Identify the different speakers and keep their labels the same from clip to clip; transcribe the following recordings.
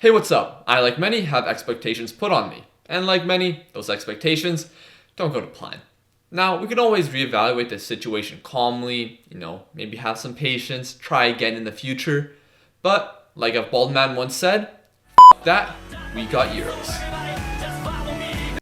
Speaker 1: Hey, what's up? I, like many, have expectations put on me. And like many, those expectations don't go to plan. Now, we can always reevaluate the situation calmly, maybe have some patience, try again in the future. But, like a bald man once said, F that, we got Euros.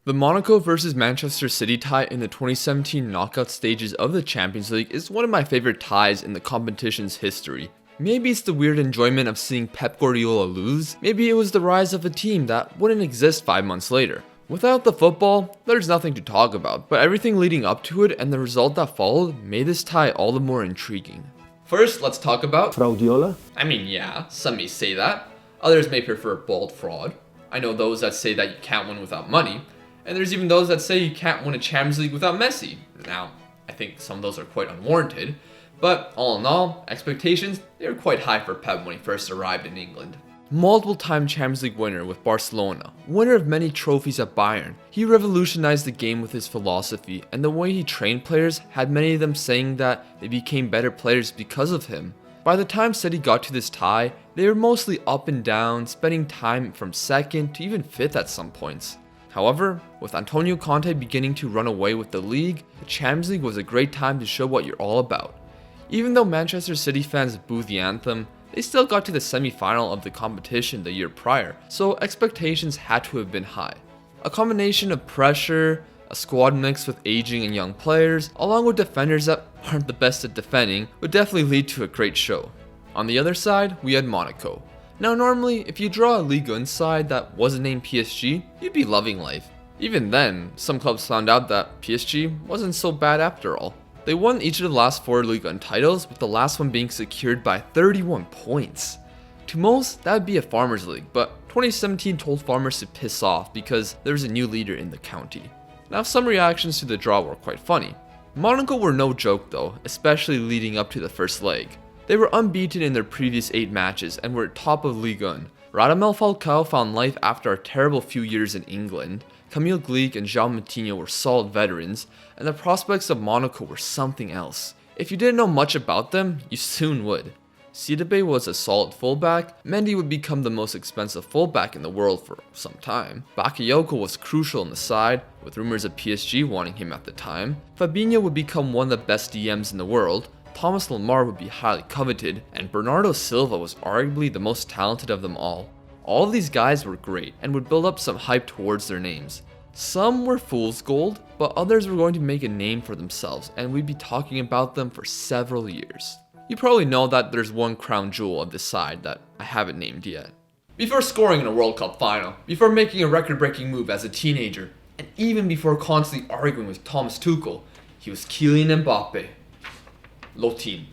Speaker 1: The Monaco vs Manchester City tie in the 2017 knockout stages of the Champions League is one of my favorite ties in the competition's history. Maybe it's the weird enjoyment of seeing Pep Guardiola lose, maybe it was the rise of a team that wouldn't exist 5 months later. Without the football, there's nothing to talk about, but everything leading up to it and the result that followed made this tie all the more intriguing. First, let's talk about
Speaker 2: Fraudiola.
Speaker 1: Yeah, some may say that. Others may prefer bold fraud. I know those that say that you can't win without money, and there's even those that say you can't win a Champions League without Messi. Now, I think some of those are quite unwarranted. But all in all, expectations, they were quite high for Pep when he first arrived in England. Multiple-time Champions League winner with Barcelona, winner of many trophies at Bayern, he revolutionized the game with his philosophy, and the way he trained players had many of them saying that they became better players because of him. By the time City got to this tie, they were mostly up and down, spending time from second to even fifth at some points. However, with Antonio Conte beginning to run away with the league, the Champions League was a great time to show what you're all about. Even though Manchester City fans booed the anthem, they still got to the semi-final of the competition the year prior, so expectations had to have been high. A combination of pressure, a squad mix with aging and young players, along with defenders that aren't the best at defending, would definitely lead to a great show. On the other side, we had Monaco. Now normally, if you draw a Ligue side that wasn't named PSG, you'd be loving life. Even then, some clubs found out that PSG wasn't so bad after all. They won each of the last 4 Ligue 1 titles, with the last one being secured by 31 points. To most, that would be a Farmers League, but 2017 told farmers to piss off because there was a new leader in the county. Now, some reactions to the draw were quite funny. Monaco were no joke though, especially leading up to the first leg. They were unbeaten in their previous 8 matches and were top of Ligue 1. Radamel Falcao found life after a terrible few years in England. Camille Glick and João Moutinho were solid veterans, and the prospects of Monaco were something else. If you didn't know much about them, you soon would. SYBS was a solid fullback, Mendy would become the most expensive fullback in the world for some time, Bakayoko was crucial in the side, with rumors of PSG wanting him at the time, Fabinho would become one of the best DMs in the world, Thomas Lemar would be highly coveted, and Bernardo Silva was arguably the most talented of them all. All of these guys were great and would build up some hype towards their names. Some were fool's gold, but others were going to make a name for themselves and we'd be talking about them for several years. You probably know that there's one crown jewel of this side that I haven't named yet. Before scoring in a World Cup final, before making a record-breaking move as a teenager, and even before constantly arguing with Thomas Tuchel, he was Kylian Mbappe. Lotin.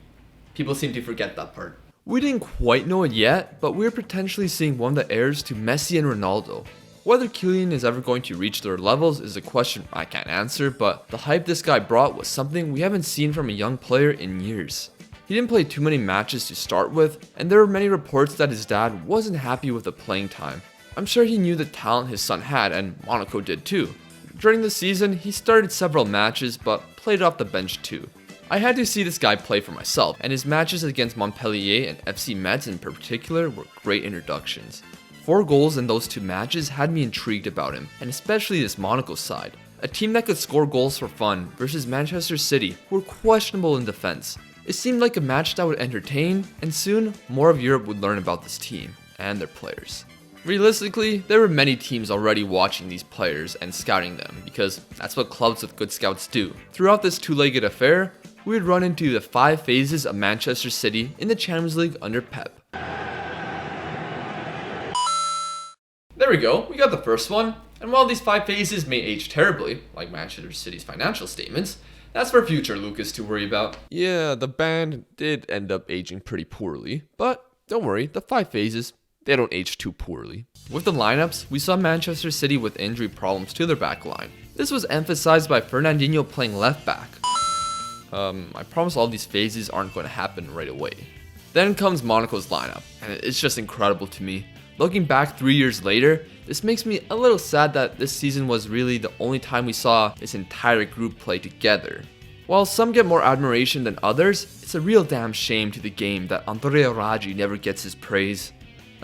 Speaker 1: People seem to forget that part. We didn't quite know it yet, but we're potentially seeing one of the heirs to Messi and Ronaldo. Whether Kylian is ever going to reach their levels is a question I can't answer, but the hype this guy brought was something we haven't seen from a young player in years. He didn't play too many matches to start with, and there were many reports that his dad wasn't happy with the playing time. I'm sure he knew the talent his son had, and Monaco did too. During the season, he started several matches, but played off the bench too. I had to see this guy play for myself, and his matches against Montpellier and FC Metz in particular were great introductions. 4 goals in those 2 matches had me intrigued about him, and especially this Monaco side. A team that could score goals for fun versus Manchester City, who were questionable in defense. It seemed like a match that would entertain, and soon more of Europe would learn about this team and their players. Realistically, there were many teams already watching these players and scouting them, because that's what clubs with good scouts do. Throughout this 2-legged affair, we would run into the 5 phases of Manchester City in the Champions League under Pep. There we go, we got the first one. And while these 5 phases may age terribly, like Manchester City's financial statements, that's for future Lucas to worry about. Yeah, the band did end up aging pretty poorly, but don't worry, the 5 phases, they don't age too poorly. With the lineups, we saw Manchester City with injury problems to their back line. This was emphasized by Fernandinho playing left back. I promise all these phases aren't going to happen right away. Then comes Monaco's lineup, and it's just incredible to me. Looking back 3 years later, this makes me a little sad that this season was really the only time we saw this entire group play together. While some get more admiration than others, it's a real damn shame to the game that Andrea Raggi never gets his praise.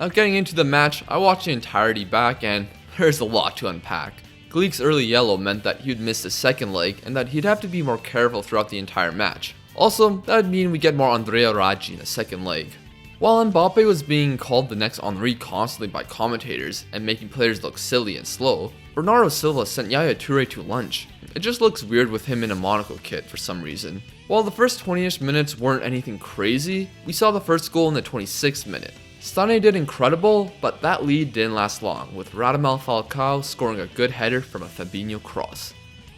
Speaker 1: Now getting into the match, I watched the entirety back and there's a lot to unpack. Gleek's early yellow meant that he'd miss the second leg and that he'd have to be more careful throughout the entire match. Also, that would mean we get more Andrea Raggi in the second leg. While Mbappe was being called the next Henry constantly by commentators and making players look silly and slow, Bernardo Silva sent Yaya Toure to lunch. It just looks weird with him in a Monaco kit for some reason. While the first 20ish minutes weren't anything crazy, we saw the first goal in the 26th minute. Stane did incredible, but that lead didn't last long, with Radamel Falcao scoring a good header from a Fabinho cross.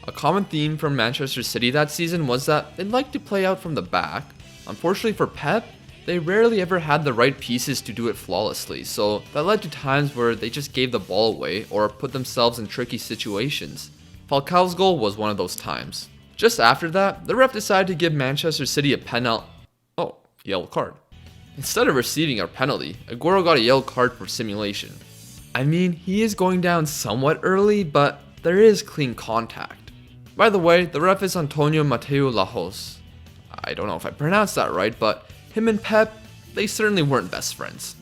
Speaker 1: A common theme from Manchester City that season was that they liked to play out from the back. Unfortunately for Pep, they rarely ever had the right pieces to do it flawlessly, so that led to times where they just gave the ball away or put themselves in tricky situations. Falcao's goal was one of those times. Just after that, the ref decided to give Manchester City a yellow card. Instead of receiving a penalty, Aguero got a yellow card for simulation. I mean, he is going down somewhat early, but there is clean contact. By the way, the ref is Antonio Mateo Lajos. I don't know if I pronounced that right, but him and Pep, they certainly weren't best friends.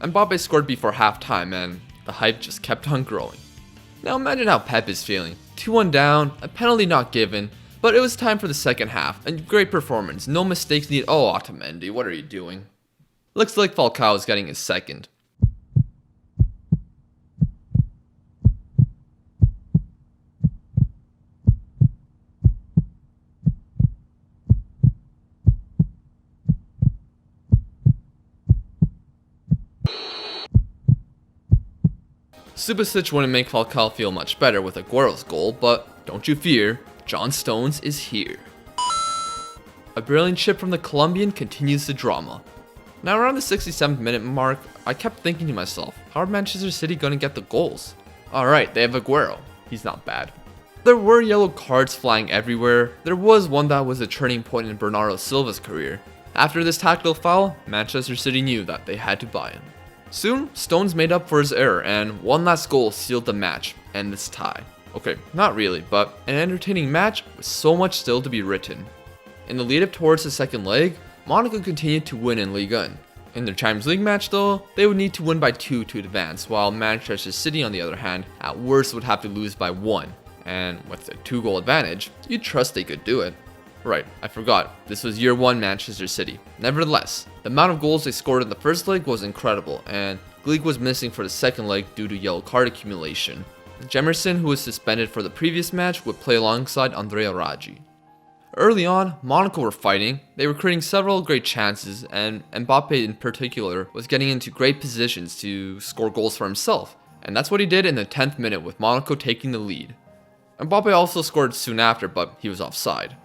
Speaker 1: Mbappe scored before halftime and the hype just kept on growing. Now imagine how Pep is feeling. 2-1 down, a penalty not given, but it was time for the second half, and great performance, no mistakes needed. Oh, Otamendi, what are you doing? Looks like Falcao is getting his second. SYBS wouldn't make Falcao feel much better with Aguero's goal, but don't you fear, John Stones is here. A brilliant chip from the Colombian continues the drama. Now around the 67th minute mark, I kept thinking to myself, how are Manchester City gonna get the goals? Alright, they have Aguero. He's not bad. There were yellow cards flying everywhere. There was one that was a turning point in Bernardo Silva's career. After this tactical foul, Manchester City knew that they had to buy him. Soon, Stones made up for his error and one last goal sealed the match and this tie. Okay, not really, but an entertaining match with so much still to be written. In the lead up towards the second leg, Monaco continued to win in Ligue. In their Champions League match though, they would need to win by 2 to advance, while Manchester City on the other hand, at worst would have to lose by 1. And with a 2-goal advantage, you'd trust they could do it. Right, I forgot, this was year 1 Manchester City. Nevertheless, the amount of goals they scored in the first leg was incredible, and Ligue was missing for the second leg due to yellow card accumulation. Jemerson, who was suspended for the previous match, would play alongside Andrea Raggi. Early on, Monaco were fighting, they were creating several great chances, and Mbappe in particular was getting into great positions to score goals for himself, and that's what he did in the 10th minute with Monaco taking the lead. Mbappe also scored soon after, but he was offside.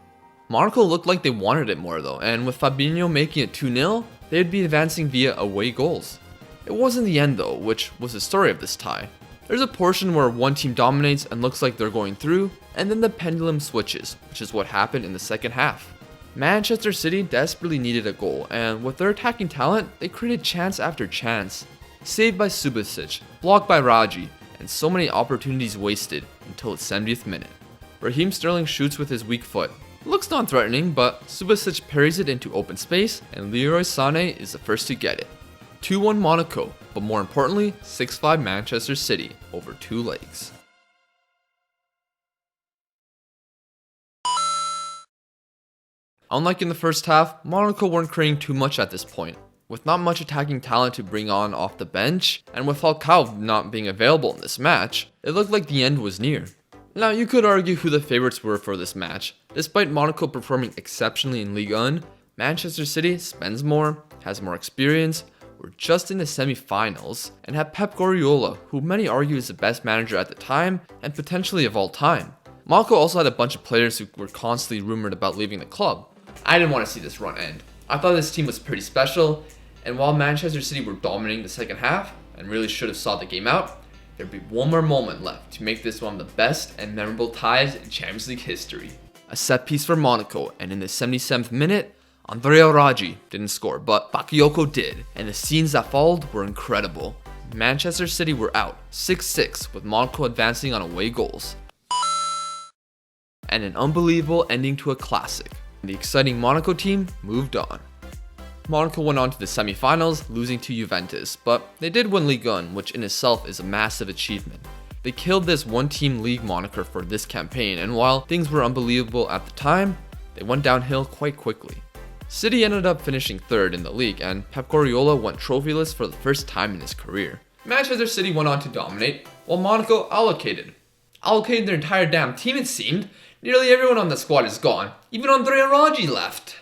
Speaker 1: Monaco looked like they wanted it more though, and with Fabinho making it 2-0, they would be advancing via away goals. It wasn't the end though, which was the story of this tie. There's a portion where one team dominates and looks like they're going through, and then the pendulum switches, which is what happened in the second half. Manchester City desperately needed a goal, and with their attacking talent, they created chance after chance. Saved by SYBS, blocked by Raggi, and so many opportunities wasted until the 70th minute. Raheem Sterling shoots with his weak foot. It looks non-threatening, but SYBS parries it into open space, and Leroy Sané is the first to get it. 2-1 Monaco, but more importantly, 6-5 Manchester City over 2 legs. Unlike in the first half, Monaco weren't creating too much at this point. With not much attacking talent to bring on off the bench, and with Falcao not being available in this match, it looked like the end was near. Now you could argue who the favorites were for this match. Despite Monaco performing exceptionally in Ligue 1, Manchester City spends more, has more experience, were just in the semi-finals, and had Pep Guardiola, who many argue is the best manager at the time, and potentially of all time. Monaco also had a bunch of players who were constantly rumored about leaving the club. I didn't want to see this run end. I thought this team was pretty special, and while Manchester City were dominating the second half, and really should have saw the game out, there'd be one more moment left to make this one of the best and memorable ties in Champions League history. A set piece for Monaco, and in the 77th minute, Andrea Raggi didn't score, but Bakayoko did, and the scenes that followed were incredible. Manchester City were out 6-6 with Monaco advancing on away goals. And an unbelievable ending to a classic. The exciting Monaco team moved on. Monaco went on to the semi-finals, losing to Juventus, but they did win Ligue 1, which in itself is a massive achievement. They killed this one-team league moniker for this campaign, and while things were unbelievable at the time, they went downhill quite quickly. City ended up finishing third in the league, and Pep Guardiola went trophyless for the first time in his career. Manchester City went on to dominate, while Monaco allocated their entire damn team it seemed. Nearly everyone on the squad is gone, even Andrea Raggi left.